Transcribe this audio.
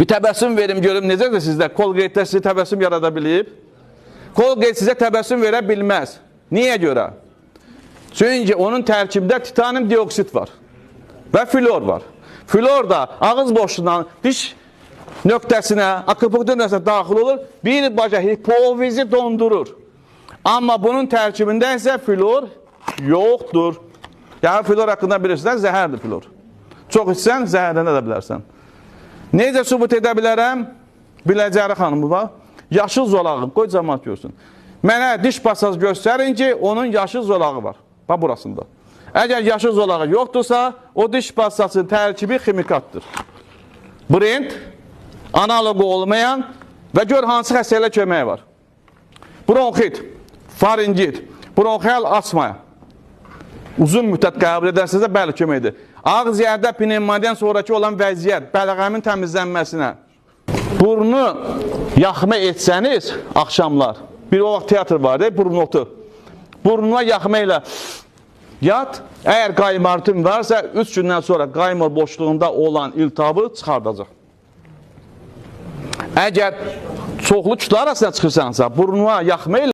Bir təbəssüm verim, görüm necədir sizdə? Colgate-də sizə təbəssüm yarada bilib. Colgate sizə təbəssüm verə bilməz. Niyə görə? Çünki onun tərkibində titanium dioksid var və flor var. Flor da ağız boşluğundan diş nöqtəsinə, akupunktur nöqtəsinə daxil olur, birbaşa hipofizi dondurur. Amma bunun tərkibində isə flor yoxdur. Yəni, flor haqqında bilirsiniz, zəhərdir flor. Çox içsən, zəhərlənə də bilərsən. Necə sübut edə bilərəm? Biləcəri xanımı var. Yaşıl zolağı, qoy cəmaat görsün. Mənə diş pasaj göstərin ki, onun yaşıl zolağı var. Bax, burasında. Əgər yaşıl zolağı yoxdursa, o diş pasajının tərkibi ximikatdır. Brend, analogu olmayan və gör hansı xəstəyə köməyi var. Bronxit, faringit, bronxial asmaya. Uzun müddət qəbul edərsiniz də bəli köməkdir. Ağziyərdə pneumoniyadan sonraki olan vəziyyət, bəlğəmin təmizlənməsinə. Burnu yaxma etsəniz axşamlar, bir o vaxt teatr var, burnotu. Burnuna yaxma ilə yat, əgər qaymartın varsa 3 gündən sonra qaymar boşluğunda olan iltihabı çıxardacaq. Əgər çoxlu kütlə arasına çıxırsansa, burnuna yaxma ilə